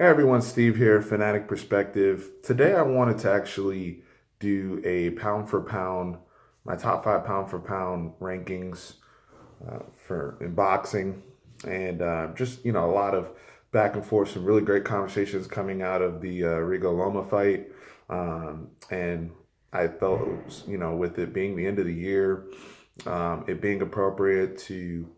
Hey everyone, Steve here, Fanatic Perspective. Today I wanted to actually do a pound for pound, my top five pound for pound rankings for in boxing, and a lot of back and forth, some really great conversations coming out of the Rigo Loma fight, and I felt it was, with it being the end of the year, it being appropriate to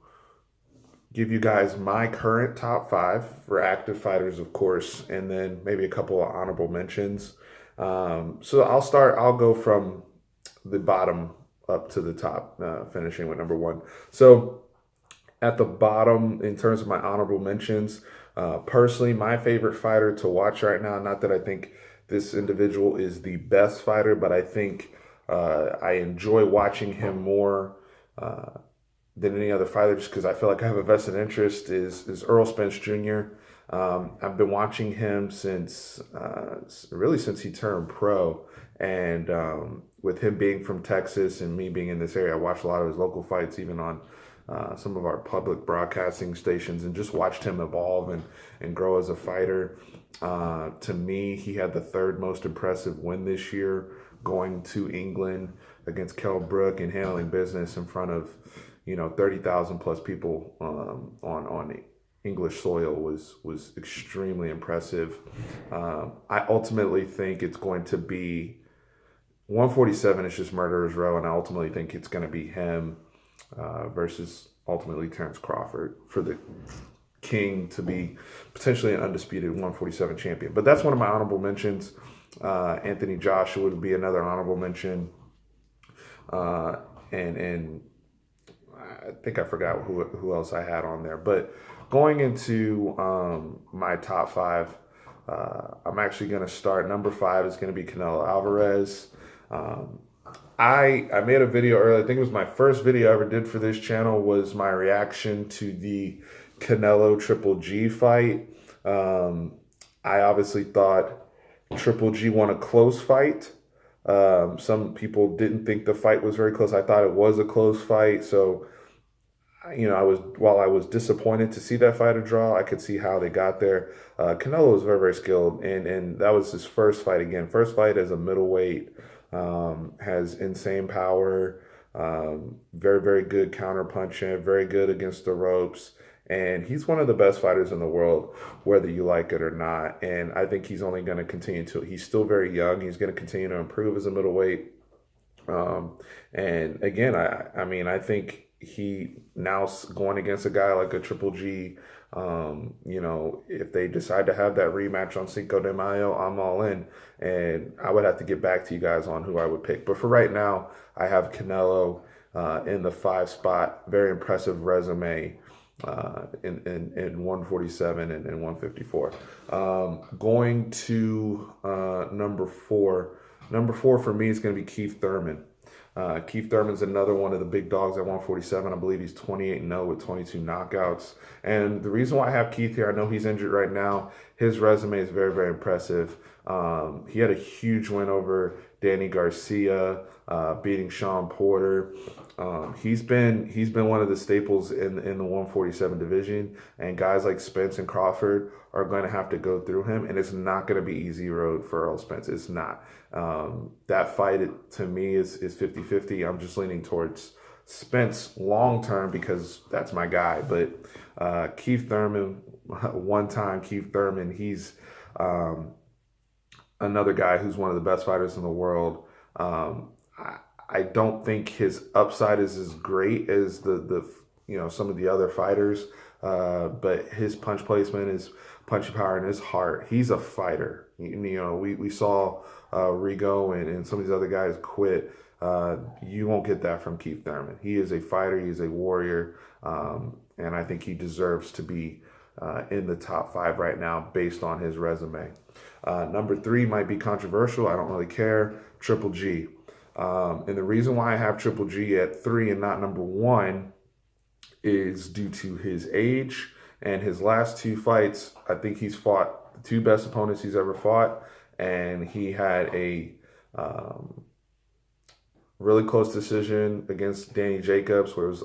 give you guys my current top five for active fighters, of course, and then maybe a couple of honorable mentions. So I'll go from the bottom up to the top, finishing with number one. So at the bottom, in terms of my honorable mentions, personally, my favorite fighter to watch right now, not that I think this individual is the best fighter, but I think I enjoy watching him more. Than any other fighter, just because I feel like I have a vested interest, is Earl Spence Jr. I've been watching him since really since he turned pro, and with him being from Texas and me being in this area, I watched a lot of his local fights, even on some of our public broadcasting stations, and just watched him evolve and grow as a fighter. To me, he had the third most impressive win this year, going to England against Kell Brook and handling business in front of 30,000 plus people on English soil was extremely impressive. I ultimately think it's going to be 147 is just murderer's row, and I ultimately think it's going to be him versus ultimately Terence Crawford for the king to be potentially an undisputed 147 champion. But that's one of my honorable mentions. Anthony Joshua would be another honorable mention. And I think I forgot who else I had on there. But going into my top five, I'm actually going to start. Number five is going to be Canelo Alvarez. I made a video earlier. I think it was my first video I ever did for this channel, was my reaction to the Canelo Triple G fight. I obviously thought Triple G won a close fight. Some people didn't think the fight was very close. I thought it was a close fight. So, while I was disappointed to see that fighter draw, I could see how they got there. Canelo was very, very skilled, and that was his first fight again. First fight as a middleweight, has insane power, very, very good counter punching, very good against the ropes. And he's one of the best fighters in the world, whether you like it or not. And I think he's only going to continue to. He's still very young. He's going to continue to improve as a middleweight. And again, I think he now going against a guy like a Triple G. If they decide to have that rematch on Cinco de Mayo, I'm all in. And I would have to get back to you guys on who I would pick. But for right now, I have Canelo in the 5 spot. Very impressive resume. In 147 and 154. Going to number four. Number four for me is going to be Keith Thurman. Keith Thurman's another one of the big dogs at 147. I believe he's 28-0 with 22 knockouts. And the reason why I have Keith here, I know he's injured right now. His resume is very, very impressive. He had a huge win over Danny Garcia, beating Sean Porter. He's been one of the staples in the 147 division, and guys like Spence and Crawford are going to have to go through him, and it's not going to be easy road for Earl Spence. It's not. That fight, to me, is 50-50. I'm just leaning towards Spence long term because that's my guy. But Keith Thurman, one-time Keith Thurman, he's another guy who's one of the best fighters in the world. I don't think his upside is as great as the some of the other fighters, but his punch placement, his punch power, and his heart. He's a fighter. We saw Rigo and some of these other guys quit. You won't get that from Keith Thurman. He is a fighter. He is a warrior, and I think he deserves to be in the top 5 right now based on his resume. Number 3 might be controversial. I don't really care. Triple G. And the reason why I have Triple G at 3 and not number 1 is due to his age and his last 2 fights. I think he's fought the 2 best opponents he's ever fought, and he had a really close decision against Danny Jacobs, where it was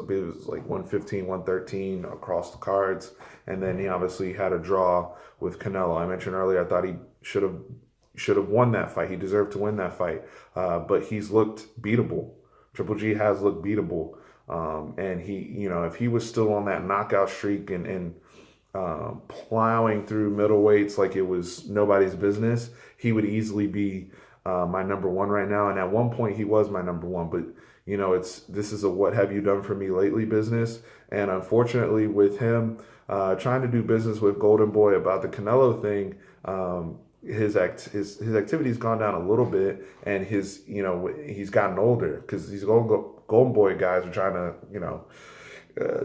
like 115, 113 across the cards. And then he obviously had a draw with Canelo. I mentioned earlier, I thought he should have won that fight. He deserved to win that fight. But he's looked beatable. Triple G has looked beatable. And if he was still on that knockout streak and plowing through middleweights like it was nobody's business, he would easily be my number one right now. And at one point he was my number one, but this is a what have you done for me lately business. And unfortunately with him trying to do business with Golden Boy about the Canelo thing, his activity's gone down a little bit, and he's gotten older because these Golden Boy guys are trying to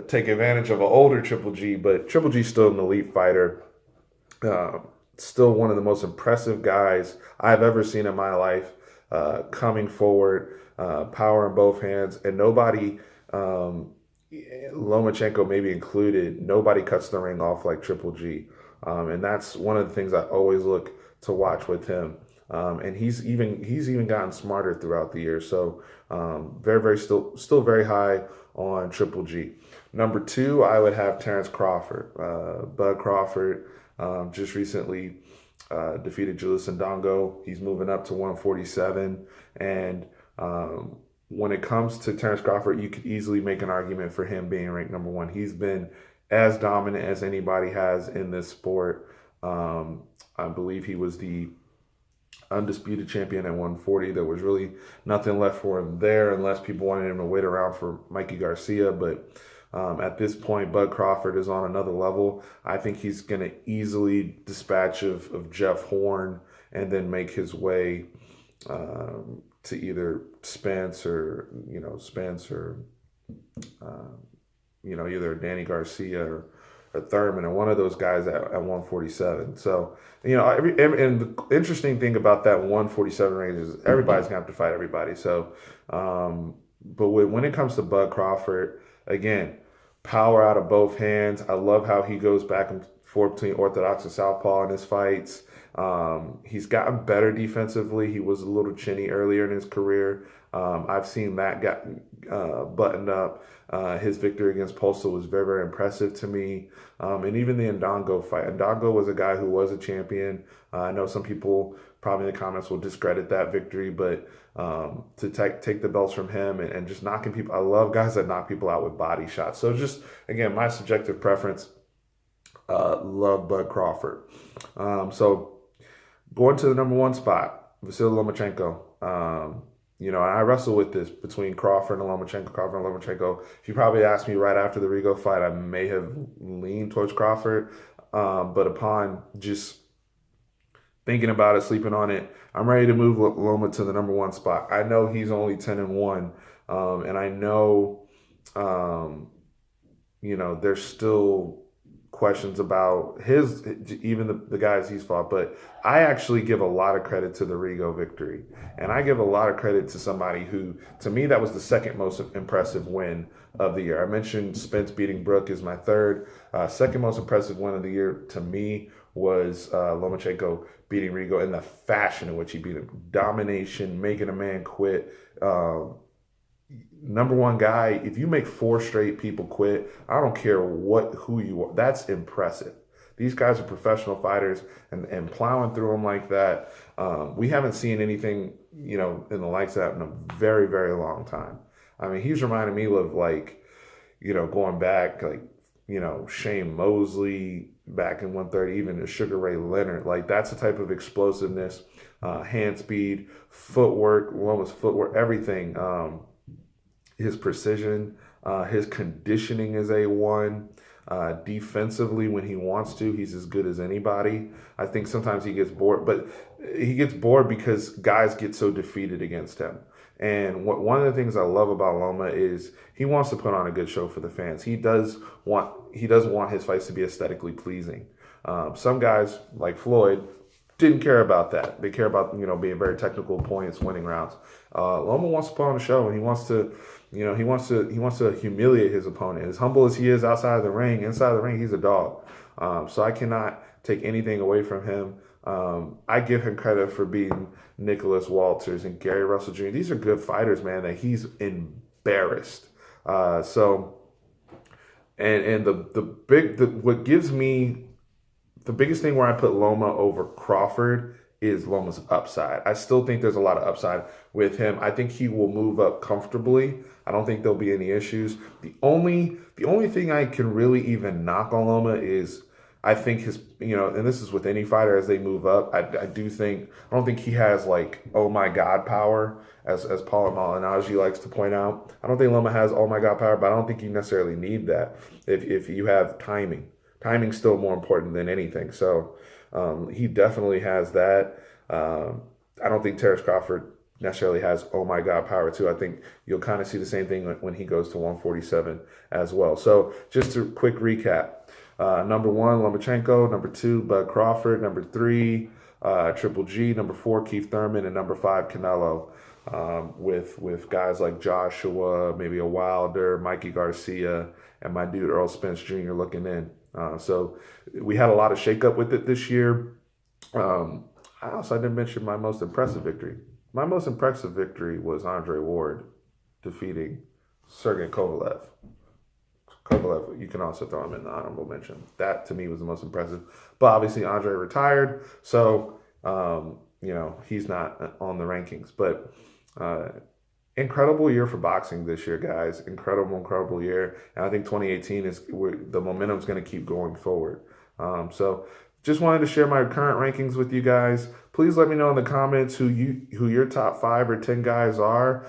take advantage of an older Triple G, but Triple G's still an elite fighter. Still one of the most impressive guys I've ever seen in my life, coming forward, power in both hands, and nobody, Lomachenko maybe included, nobody cuts the ring off like Triple G. And that's one of the things I always look to watch with him. And he's even gotten smarter throughout the year. So still very high on Triple G. Number 2, I would have Terence Crawford. Bud Crawford just recently defeated Julius Ndongo. He's moving up to 147. And when it comes to Terence Crawford, you could easily make an argument for him being ranked number 1. He's been as dominant as anybody has in this sport. I believe he was the undisputed champion at 140. There was really nothing left for him there unless people wanted him to wait around for Mikey Garcia. But at this point, Bud Crawford is on another level. I think he's going to easily dispatch of Jeff Horn and then make his way to either Spence or either Danny Garcia or Thurman, or one of those guys at 147. So, and the interesting thing about that 147 range is everybody's going to have to fight everybody. So, but when it comes to Bud Crawford, again, power out of both hands. I love how he goes back and forth between orthodox and southpaw in his fights. He's gotten better defensively. He was a little chinny earlier in his career. I've seen that get buttoned up. His victory against Postal was very, very impressive to me. And even the Ndongo fight. Ndongo was a guy who was a champion. I know some people probably in the comments will discredit that victory, but to take the belts from him and just knocking people. I love guys that knock people out with body shots. So just, again, my subjective preference, love Bud Crawford. So going to the number 1 spot, Vasily Lomachenko. I wrestle with this between Crawford and Lomachenko. If you probably asked me right after the Rigo fight, I may have leaned towards Crawford. But upon just thinking about it, sleeping on it, I'm ready to move Loma to the number 1 spot. I know he's only 10-1. And I know, there's still questions about even the guys he's fought, but I actually give a lot of credit to the Rigo victory, and I give a lot of credit to somebody who, to me, that was the second most impressive win of the year. I mentioned Spence beating Brook is my third. Second most impressive win of the year to me was Lomachenko beating Rigo in the fashion in which he beat him. Domination, making a man quit. Number 1 guy, if you make 4 straight people quit, I don't care who you are. That's impressive. These guys are professional fighters, and plowing through them like that, we haven't seen anything, in the likes of that in a very, very long time. I mean, he's reminding me of going back, Shane Mosley back in 130, even to Sugar Ray Leonard. That's the type of explosiveness, hand speed, footwork, everything. His precision, his conditioning is A1. Defensively, when he wants to, he's as good as anybody. I think sometimes he gets bored, but he gets bored because guys get so defeated against him. And one of the things I love about Loma is he wants to put on a good show for the fans. He doesn't want his fights to be aesthetically pleasing. Some guys like Floyd didn't care about that. They care about being very technical points, winning rounds. Loma wants to put on a show, and he wants to humiliate his opponent. As humble as he is outside of the ring, inside of the ring, he's a dog. So I cannot take anything away from him. I give him credit for beating Nicholas Walters and Gary Russell Jr. These are good fighters, man, that he's embarrassed. So and what gives me the biggest thing where I put Loma over Crawford is Loma's upside. I still think there's a lot of upside with him. I think he will move up comfortably. I don't think there'll be any issues. The only thing I can really even knock on Loma is I think his, and this is with any fighter as they move up. I don't think he has like, oh my God power, as Paul Malignaggi likes to point out. I don't think Loma has oh my God power, but I don't think you necessarily need that if you have timing. Timing's still more important than anything. So he definitely has that. I don't think Terence Crawford necessarily has oh my God power too. I think you'll kind of see the same thing when he goes to 147 as well. So just a quick recap. Number 1, Lomachenko. Number 2, Bud Crawford. Number 3, Triple G. Number 4, Keith Thurman. And number 5, Canelo. With guys like Joshua, maybe a Wilder, Mikey Garcia, and my dude Earl Spence Jr. looking in. So we had a lot of shakeup with it this year. I didn't mention my most impressive victory. My most impressive victory was Andre Ward defeating Sergey Kovalev. You can also throw him in the honorable mention. That to me was the most impressive. But obviously Andre retired, so he's not on the rankings. But incredible year for boxing this year, guys. Incredible year. And I think 2018 the momentum's going to keep going forward. So just wanted to share my current rankings with you guys. Please let me know in the comments who your top 5 or 10 guys are.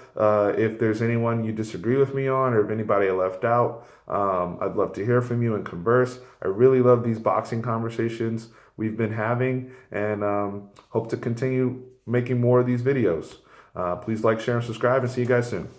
If there's anyone you disagree with me on, or if anybody I left out, I'd love to hear from you and converse. I really love these boxing conversations we've been having, and hope to continue making more of these videos. Please like, share, and subscribe, and see you guys soon.